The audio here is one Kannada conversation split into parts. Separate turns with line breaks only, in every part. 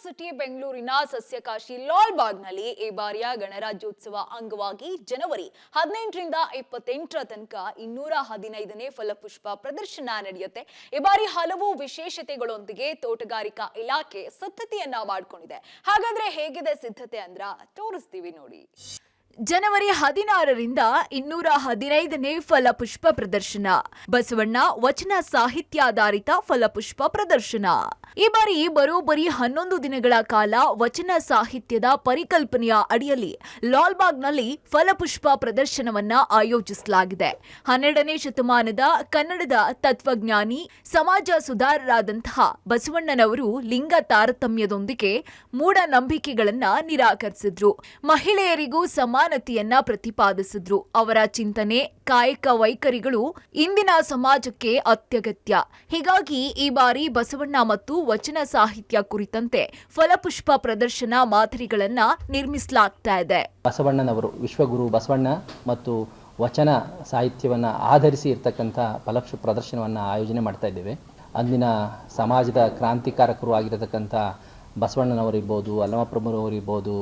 ಸಿಟಿ ಬೆಂಗಳೂರಿನ ಸಸ್ಯಕಾಶಿ ಲಾಲ್ಬಾಗ್ನಲ್ಲಿ ಈ ಬಾರಿಯ ಗಣರಾಜ್ಯೋತ್ಸವ ಅಂಗವಾಗಿ ಜನವರಿ 18ರಿಂದ 28ರ ತನಕ 215ನೇ ಫಲಪುಷ್ಪ ಪ್ರದರ್ಶನ ನಡೆಯುತ್ತೆ. ಈ ಬಾರಿ ಹಲವು ವಿಶೇಷತೆಗಳೊಂದಿಗೆ ತೋಟಗಾರಿಕಾ ಇಲಾಖೆ ಸಿದ್ಧತೆಯನ್ನ ಮಾಡಿಕೊಂಡಿದೆ. ಹಾಗಾದ್ರೆ ಹೇಗಿದೆ ಸಿದ್ಧತೆ ಅಂದ್ರ ತೋರಿಸ್ತೀವಿ ನೋಡಿ. ಜನವರಿ 16ರಿಂದ 215ನೇ ಫಲಪುಷ್ಪ ಪ್ರದರ್ಶನ. ಬಸವಣ್ಣ ವಚನ ಸಾಹಿತ್ಯಾಧಾರಿತ ಫಲಪುಷ್ಪ ಪ್ರದರ್ಶನ. ಈ ಬಾರಿ ಬರೋಬ್ಬರಿ 11 ದಿನಗಳ ಕಾಲ ವಚನ ಸಾಹಿತ್ಯದ ಪರಿಕಲ್ಪನೆಯ ಅಡಿಯಲ್ಲಿ ಲಾಲ್ಬಾಗ್ನಲ್ಲಿ ಫಲಪುಷ್ಪ ಪ್ರದರ್ಶನವನ್ನ ಆಯೋಜಿಸಲಾಗಿದೆ. 12ನೇ ಶತಮಾನದ ಕನ್ನಡದ ತತ್ವಜ್ಞಾನಿ, ಸಮಾಜ ಸುಧಾರರಾದಂತಹ ಬಸವಣ್ಣನವರು ಲಿಂಗ ತಾರತಮ್ಯದೊಂದಿಗೆ ಮೂಢನಂಬಿಕೆಗಳನ್ನ ನಿರಾಕರಿಸಿದ್ರು. ಮಹಿಳೆಯರಿಗೂ ಸಮಾನತೆಯನ್ನ ಪ್ರತಿಪಾದಿಸಿದ್ರು. ಅವರ ಚಿಂತನೆ, ಕಾಯಕ ವೈಖರಿಗಳು ಇಂದಿನ ಸಮಾಜಕ್ಕೆ ಅತ್ಯಗತ್ಯ. ಹೀಗಾಗಿ ಈ ಬಾರಿ ಬಸವಣ್ಣ ಮತ್ತು ವಚನ ಸಾಹಿತ್ಯ ಕುರಿತಂತೆ ಫಲಪುಷ್ಪ ಪ್ರದರ್ಶನ ಮಾದರಿಗಳನ್ನ ನಿರ್ಮಿಸಲಾಗ್ತಾ ಇದೆ.
ಬಸವಣ್ಣನವರು ವಿಶ್ವಗುರು ಬಸವಣ್ಣ ಮತ್ತು ವಚನ ಸಾಹಿತ್ಯವನ್ನು ಆಧರಿಸಿ ಇರತಕ್ಕಂಥ ಫಲಪುಷ್ಪ ಪ್ರದರ್ಶನವನ್ನು ಆಯೋಜನೆ ಮಾಡ್ತಾ ಇದ್ದೇವೆ. ಅಂದಿನ ಸಮಾಜದ ಕ್ರಾಂತಿಕಾರಕರು ಆಗಿರತಕ್ಕಂಥ ಬಸವಣ್ಣನವರಿರ್ಬೋದು, ಅಲ್ಲಮಪ್ರಭುರವರಿರ್ಬೋದು,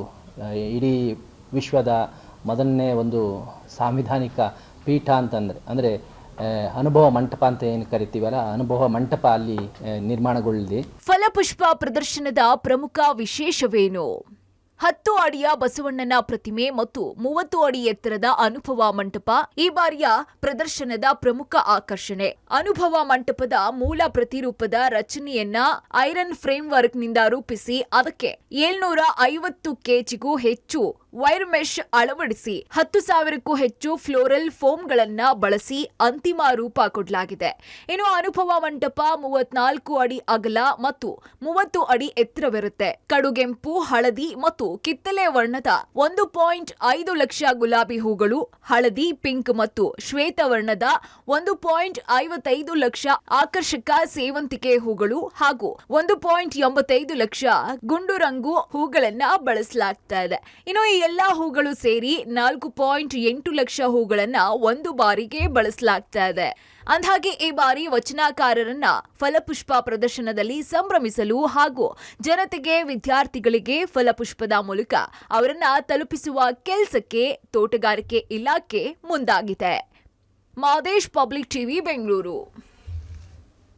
ಇಡೀ ವಿಶ್ವದ ಮೊದಲನೇ ಒಂದು ಸಾಂವಿಧಾನಿಕ ಪೀಠ ಅಂದರೆ ಅನುಭವ ಮಂಟಪ ಅಂತ ಏನು ಕರಿತೀವಲ್ಲ, ಅನುಭವ ಮಂಟಪ ಅಲ್ಲಿ ನಿರ್ಮಾಣಗೊಳ್ಳಿದೆ.
ಫಲಪುಷ್ಪ ಪ್ರದರ್ಶನದ ಪ್ರಮುಖ ವಿಶೇಷವೇನು? 10 ಅಡಿಯ ಬಸವಣ್ಣನ ಪ್ರತಿಮೆ ಮತ್ತು 30 ಅಡಿ ಎತ್ತರದ ಅನುಭವ ಮಂಟಪ ಈ ಬಾರಿಯ ಪ್ರದರ್ಶನದ ಪ್ರಮುಖ ಆಕರ್ಷಣೆ. ಅನುಭವ ಮಂಟಪದ ಮೂಲ ಪ್ರತಿರೂಪದ ರಚನೆಯನ್ನ ಐರನ್ ಫ್ರೇಮ್ ವರ್ಕ್ ನಿಂದ ರೂಪಿಸಿ ಅದಕ್ಕೆ 750 ಕೆಜಿಗೂ ಹೆಚ್ಚು ವೈರ್ ಮೆಶ್ ಅಳವಡಿಸಿ 10,000ಕ್ಕೂ ಹೆಚ್ಚು ಫ್ಲೋರಲ್ ಫೋಮ್ಗಳನ್ನ ಬಳಸಿ ಅಂತಿಮ ರೂಪ ಕೊಡಲಾಗಿದೆ. ಇನ್ನು ಅನುಭವ ಮಂಟಪ 34 ಅಡಿ ಅಗಲ ಮತ್ತು 30 ಅಡಿ ಎತ್ತರವಿರುತ್ತೆ. ಕಡುಗೆಂಪು, ಹಳದಿ ಮತ್ತು ಕಿತ್ತಳೆ ವರ್ಣದ 1.5 ಲಕ್ಷ ಗುಲಾಬಿ ಹೂಗಳು, ಹಳದಿ, ಪಿಂಕ್ ಮತ್ತು ಶ್ವೇತ ವರ್ಣದ 1.55 ಲಕ್ಷ ಆಕರ್ಷಕ ಸೇವಂತಿಗೆ ಹೂಗಳು ಹಾಗೂ 1.85 ಲಕ್ಷ ಗುಂಡು ರಂಗು ಹೂಗಳನ್ನ ಬಳಸಲಾಗ್ತಾ ಇದೆ. ಇನ್ನು ಈ ಎಲ್ಲಾ ಹೂಗಳು ಸೇರಿ 4.8 ಲಕ್ಷ ಹೂಗಳನ್ನ ಒಂದು ಬಾರಿಗೆ ಬಳಸಲಾಗ್ತಾ ಇದೆ. ಅಂದ್ಹಾಗೆ ಈ ಬಾರಿ ವಚನಕಾರರನ್ನ ಫಲಪುಷ್ಪ ಪ್ರದರ್ಶನದಲ್ಲಿ ಸಂಭ್ರಮಿಸಲು ಹಾಗೂ ಜನತೆಗೆ, ವಿದ್ಯಾರ್ಥಿಗಳಿಗೆ ಫಲಪುಷ್ಪದ ಮೂಲಕ ಅವರನ್ನ ತಲುಪಿಸುವ ಕೆಲಸಕ್ಕೆ ತೋಟಗಾರಿಕೆ ಇಲಾಖೆ ಮುಂದಾಗಿದೆ. Madesh, public TV, Bengaluru.